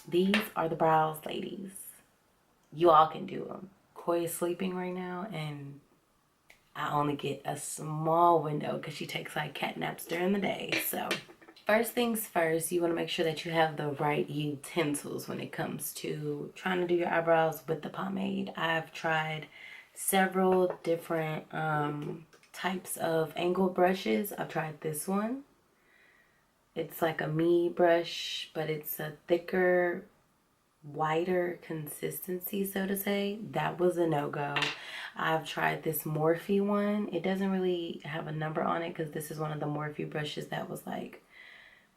These are the brows, ladies. You all can do them. Koi is sleeping right now, and I only get a small window because she takes like cat naps during the day. So first things first, you want to make sure that you have the right utensils when it comes to trying to do your eyebrows with the pomade. I've tried several different types of angled brushes. I've tried this one. It's like a me brush, but it's a thicker, whiter consistency, so to say. That was a no-go. I've tried this Morphe one. It doesn't really have a number on it because this is one of the Morphe brushes that was like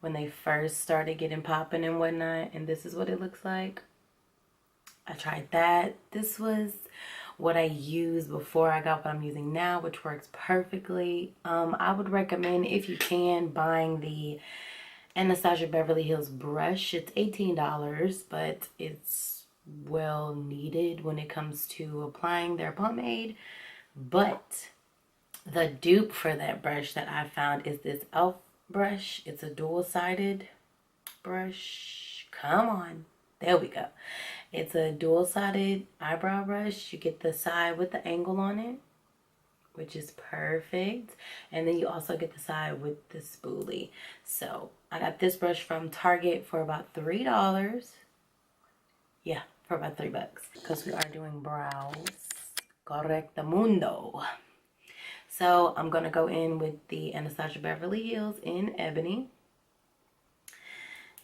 when they first started getting popping and whatnot, and this is what it looks like. I tried that. This was what I used before I got what I'm using now, which works perfectly. I would recommend, if you can, buying the Anastasia Beverly Hills brush. It's $18, but it's well needed when it comes to applying their pomade. But the dupe for that brush that I found is this e.l.f. brush. It's a dual-sided brush. Come on. There we go. It's a dual-sided eyebrow brush. You get the side with the angle on it, which is perfect. And then you also get the side with the spoolie. So I got this brush from Target for about $3. Yeah, for about $3 because we are doing brows. Correctamundo. So I'm going to go in with the Anastasia Beverly Hills in Ebony.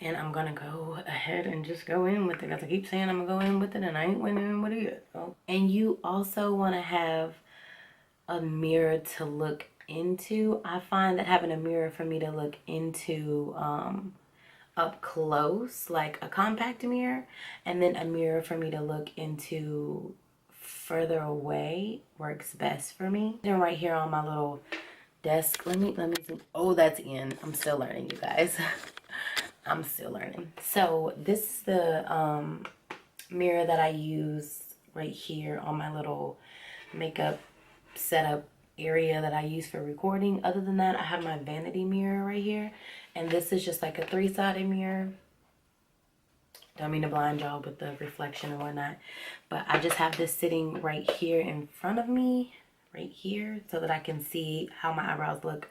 And I'm going to go ahead and just go in with it. As I keep saying, I'm going to go in with it, and I ain't went in with it yet. Oh. And you also want to have a mirror to look into. I find that having a mirror for me to look into up close, like a compact mirror, and then a mirror for me to look into further away works best for me. And right here on my little desk, let me zoom. Oh, that's in. I'm still learning, you guys. I'm still learning. So this is the mirror that I use right here on my little makeup setup area that I use for recording. Other than that, I have my vanity mirror right here, and this is just like a 3-sided mirror. Don't mean to blind y'all with the reflection and whatnot, but I just have this sitting right here in front of me, right here, so that I can see how my eyebrows look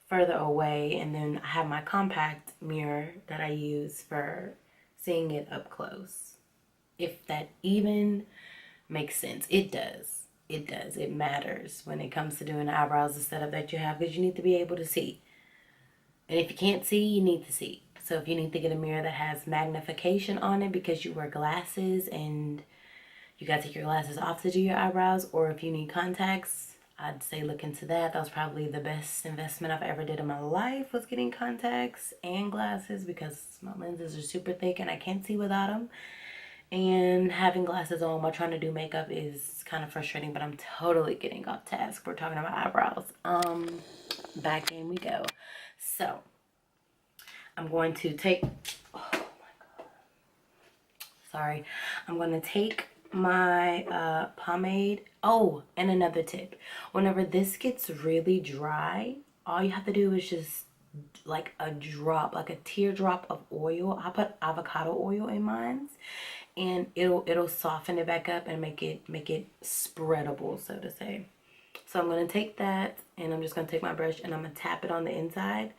further away. And then I have my compact mirror that I use for seeing it up close. If that even makes sense. It does. It does. It matters when it comes to doing the eyebrows, the setup that you have, because you need to be able to see. And if you can't see, you need to see. So if you need to get a mirror that has magnification on it because you wear glasses and you got to take your glasses off to do your eyebrows, or if you need contacts, I'd say look into that. That was probably the best investment I've ever did in my life, was getting contacts and glasses, because my lenses are super thick and I can't see without them. And having glasses on while trying to do makeup is kind of frustrating, but I'm totally getting off task. We're talking about eyebrows. Back in we go. So I'm going to take, oh my God. Sorry. I'm going to take my pomade. Oh, and another tip. Whenever this gets really dry, all you have to do is just like a drop, like a teardrop of oil. I put avocado oil in mine, and it'll soften it back up and make it spreadable, so to say. So I'm going to take that, and I'm just going to take my brush and I'm going to tap it on the inside.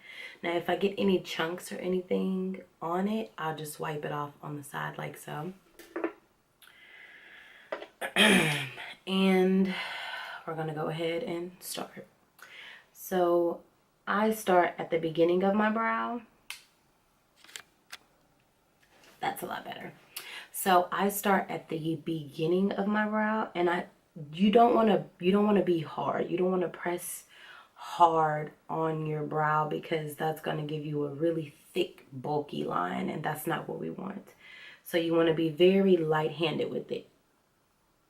Now if I get any chunks or anything on it, I'll just wipe it off on the side like so. And we're going to go ahead and start. So I start at the beginning of my brow. That's a lot better. So I start at the beginning of my brow, and you don't want to be hard. You don't want to press hard on your brow, because that's going to give you a really thick, bulky line, and that's not what we want. So you want to be very light-handed with it.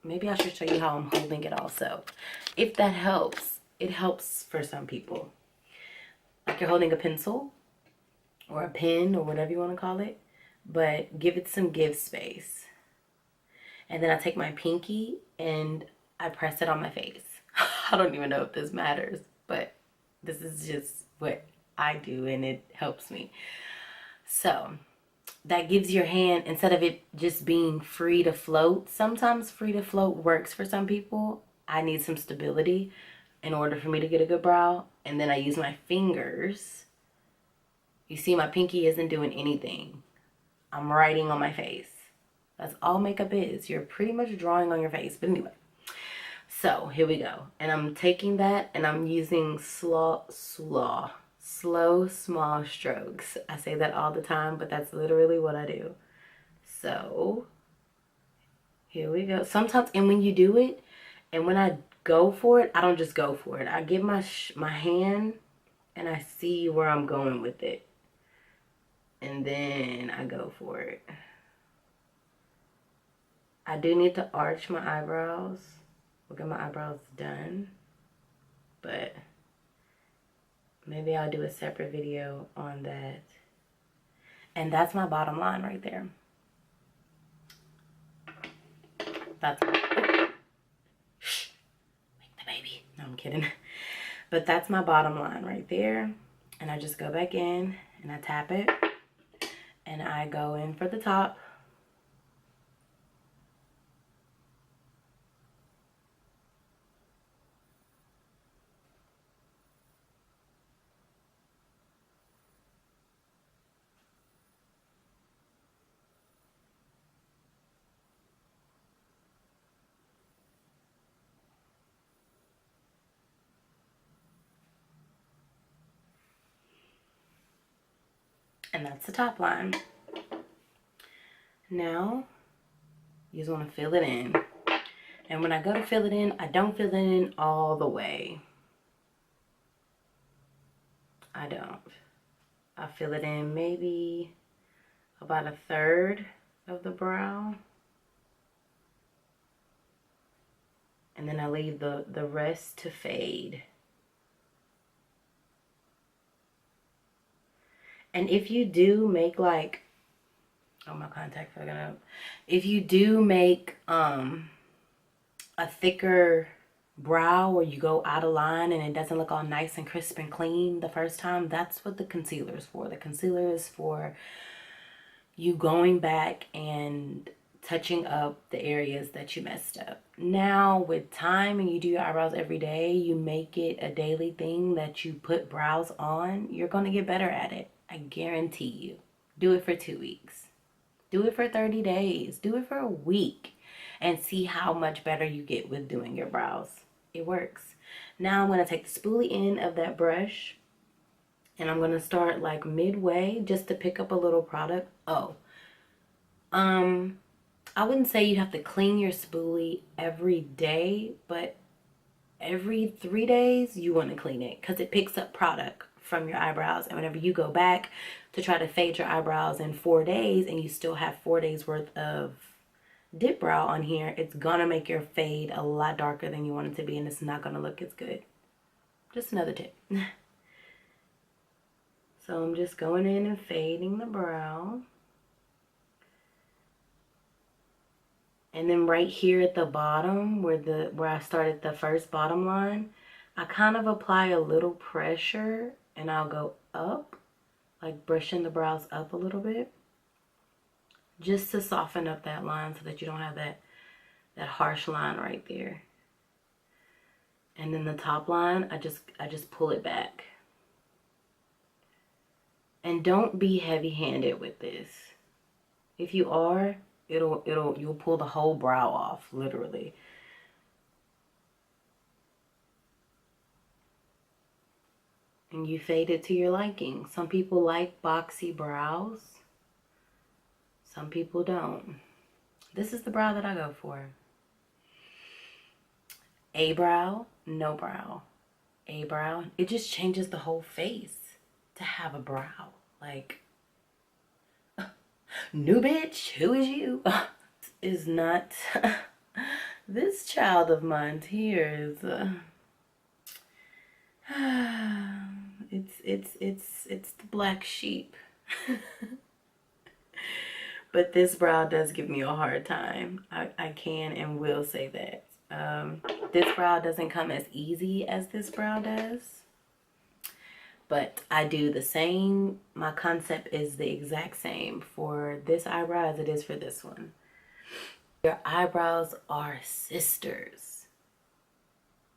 Maybe I should show you how I'm holding it also. If that helps, it helps for some people. Like you're holding a pencil or a pen or whatever you want to call it, but give it some give space. And then I take my pinky and I press it on my face. I don't even know if this matters, but this is just what I do and it helps me. So that gives your hand, instead of it just being free to float, sometimes free to float works for some people. I need some stability in order for me to get a good brow. And then I use my fingers. You see my pinky isn't doing anything. I'm writing on my face. That's all makeup is. You're pretty much drawing on your face. But anyway, so here we go. And I'm taking that and I'm using slow, small strokes. I say that all the time, but that's literally what I do. So here we go. Sometimes, and when you do it, and when I go for it, I don't just go for it. I get my hand and I see where I'm going with it. And then I go for it. I do need to arch my eyebrows. We'll get my eyebrows done. But maybe I'll do a separate video on that. And that's my bottom line right there. That's my, shh, wake the baby. No, I'm kidding. But that's my bottom line right there. And I just go back in and I tap it. And I go in for the top. And that's the top line. Now, you just want to fill it in. And when I go to fill it in, I don't fill it in all the way. I don't. I fill it in maybe about 1/3 of the brow. And then I leave the rest to fade. And if you do make like, oh, my contacts are gonna, if you do make a thicker brow or you go out of line and it doesn't look all nice and crisp and clean the first time, that's what the concealer is for. The concealer is for you going back and touching up the areas that you messed up. Now with time and you do your eyebrows every day, you make it a daily thing that you put brows on, you're gonna get better at it. I guarantee you. Do it for 2 weeks. Do it for 30 days. Do it for a week. And see how much better you get with doing your brows. It works. Now I'm going to take the spoolie end of that brush. And I'm going to start like midway just to pick up a little product. Oh. I wouldn't say you have to clean your spoolie every day. But every 3 days you want to clean it. Because it picks up product from your eyebrows, and whenever you go back to try to fade your eyebrows in 4 days and you still have 4 days worth of Dipbrow on here, it's gonna make your fade a lot darker than you want it to be, and it's not gonna look as good. Just another tip. So I'm just going in and fading the brow. And then right here at the bottom where I started the first bottom line, I kind of apply a little pressure and I'll go up, like brushing the brows up a little bit, just to soften up that line so that you don't have that harsh line right there. And then the top line, I just pull it back. And don't be heavy-handed with this. If you are, you'll pull the whole brow off, literally. And you fade it to your liking. Some people like boxy brows. Some people don't. This is the brow that I go for. A brow, no brow. A brow. It just changes the whole face to have a brow. Like, new bitch, who is you? Is not this child of mine here is it's the black sheep. But this brow does give me a hard time. I can and will say that. This brow doesn't come as easy as this brow does. But I do the same. My concept is the exact same for this eyebrow as it is for this one. Your eyebrows are sisters.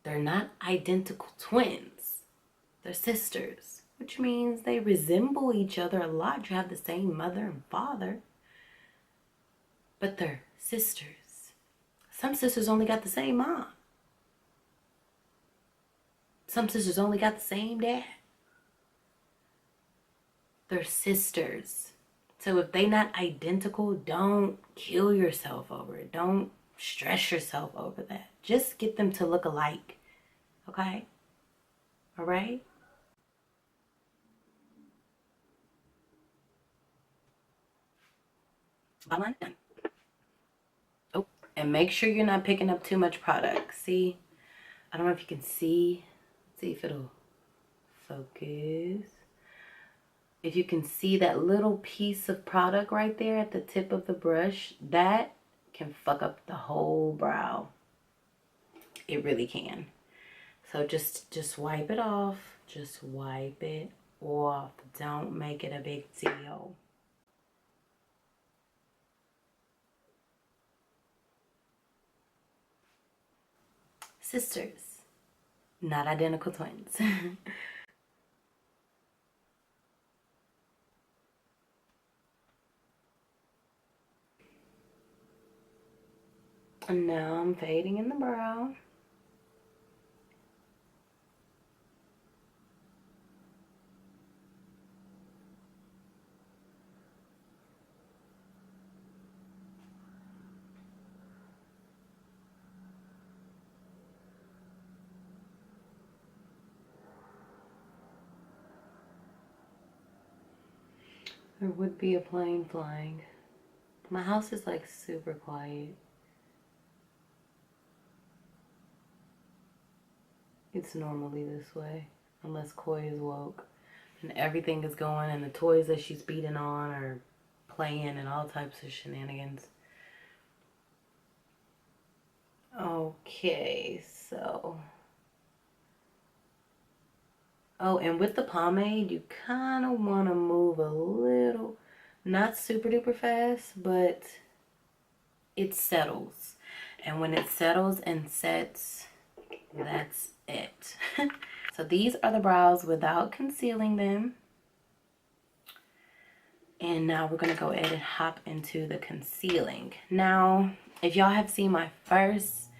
They're not identical twins. They're sisters, which means they resemble each other a lot. You have the same mother and father, but they're sisters. Some sisters only got the same mom. Some sisters only got the same dad. They're sisters. So if they not identical, don't kill yourself over it. Don't stress yourself over that. Just get them to look alike. Okay? All right? Bottom line done. Oh, and make sure you're not picking up too much product. See? I don't know if you can see. Let's see if it'll focus. If you can see that little piece of product right there at the tip of the brush, that can fuck up the whole brow. It really can. So just wipe it off. Just wipe it off. Don't make it a big deal. Sisters, not identical twins. And now I'm fading in the brow. There would be a plane flying. My house is like super quiet. It's normally this way, unless Koi is woke. And everything is going, and the toys that she's beating on are playing and all types of shenanigans. Okay, so... Oh, and with the pomade, you kind of want to move a little, not super duper fast, but it settles. And when it settles and sets, that's it. So these are the brows without concealing them. And now we're going to go ahead and hop into the concealing. Now, if y'all have seen my first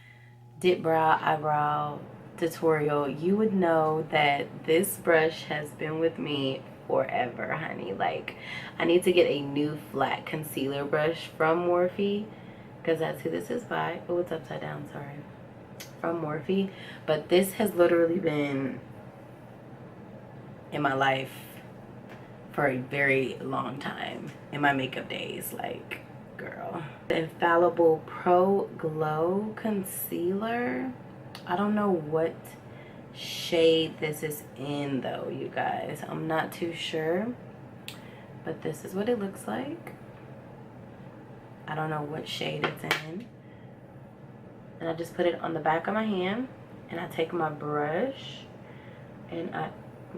Dipbrow eyebrow tutorial, you would know that this brush has been with me forever, honey. Like, I need to get a new flat concealer brush from Morphe, because that's who this is by. Oh, it's upside down, sorry. From Morphe. But this has literally been in my life for a very long time, in my makeup days. Like, girl. The Infallible Pro Glow Concealer. I don't know what shade this is in though, you guys. I'm not too sure. But this is what it looks like. I don't know what shade it's in. And I just put it on the back of my hand. And I take my brush. And I'm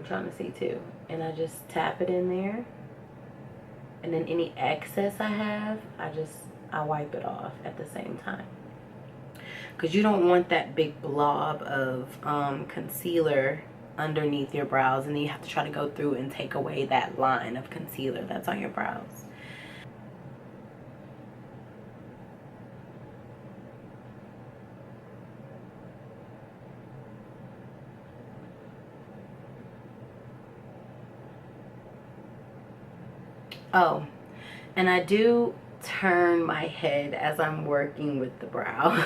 trying to see too. And I just tap it in there. And then any excess I have, I wipe it off at the same time. Because you don't want that big blob of concealer underneath your brows, and then you have to try to go through and take away that line of concealer that's on your brows. Oh, and I do turn my head as I'm working with the brow.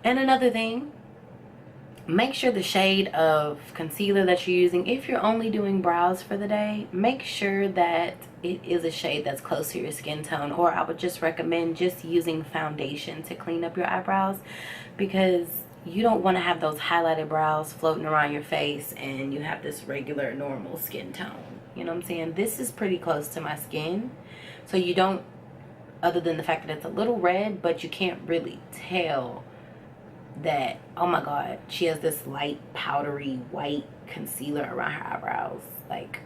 And another thing, make sure the shade of concealer that you're using, if you're only doing brows for the day, make sure that it is a shade that's close to your skin tone. Or I would just recommend just using foundation to clean up your eyebrows, because you don't want to have those highlighted brows floating around your face and you have this regular normal skin tone. You know what I'm saying? This is pretty close to my skin, so you don't, other than the fact that it's a little red, but you can't really tell that, oh my god, she has this light powdery white concealer around her eyebrows. Like,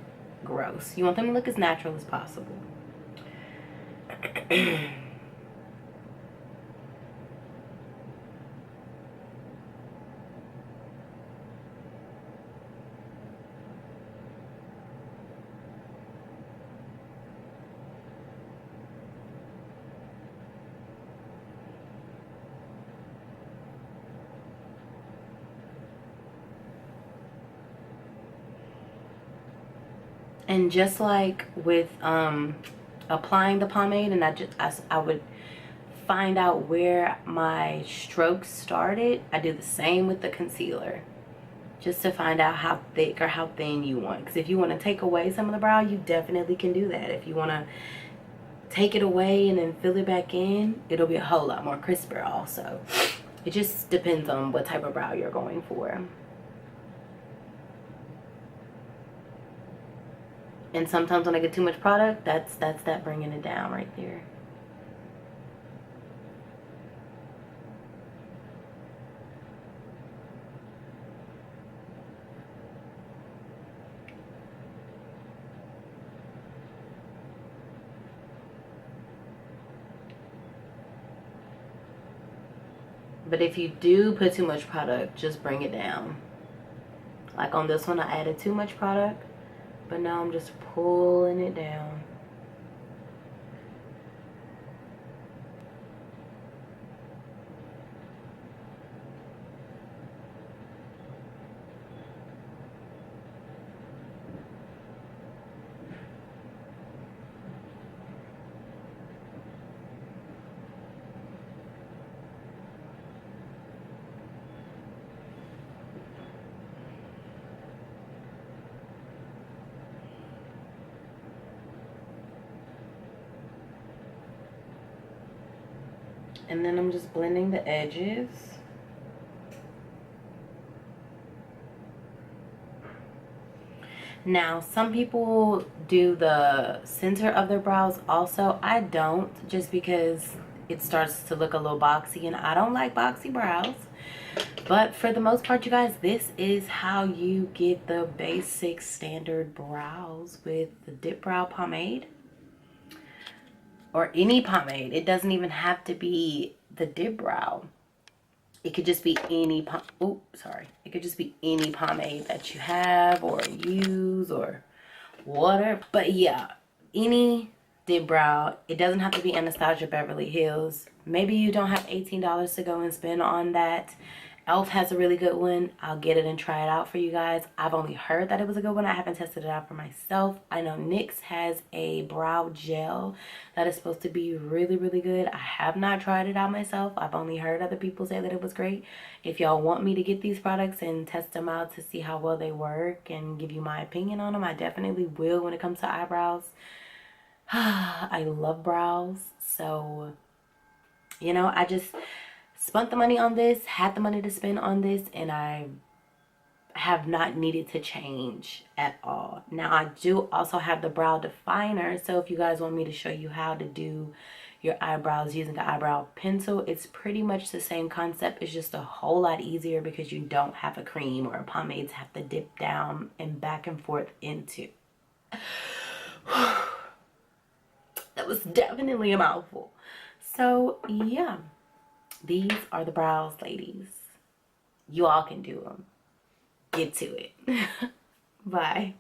gross. You want them to look as natural as possible. And just like with applying the pomade, and I would find out where my strokes started, I do the same with the concealer, just to find out how thick or how thin you want. Because if you want to take away some of the brow, you definitely can do that. If you want to take it away and then fill it back in, it'll be a whole lot more crisper also. It just depends on what type of brow you're going for. And sometimes when I get too much product, that's that bringing it down right there. But if you do put too much product, just bring it down. Like on this one, I added too much product, but now I'm just pulling it down. And then I'm just blending the edges. Now, some people do the center of their brows also. I don't, just because it starts to look a little boxy, and I don't like boxy brows. But for the most part, you guys, this is how you get the basic standard brows with the Dipbrow pomade. Or any pomade. It doesn't even have to be the Dipbrow. It could just be any it could just be any pomade that you have or use or whatever. But yeah, any Dipbrow. It doesn't have to be Anastasia Beverly Hills. Maybe you don't have $18 to go and spend on that. Elf has a really good one. I'll get it and try it out for you guys. I've only heard that it was a good one. I haven't tested it out for myself. I know NYX has a brow gel that is supposed to be really, really good. I have not tried it out myself. I've only heard other people say that it was great. If y'all want me to get these products and test them out to see how well they work and give you my opinion on them, I definitely will when it comes to eyebrows. I love brows. So, you know, I just spent the money on this, had the money to spend on this, and I have not needed to change at all. Now, I do also have the brow definer, so if you guys want me to show you how to do your eyebrows using an eyebrow pencil, it's pretty much the same concept. It's just a whole lot easier because you don't have a cream or a pomade to have to dip down and back and forth into. That was definitely a mouthful. So, yeah. These are the brows, ladies. You all can do them. Get to it. Bye.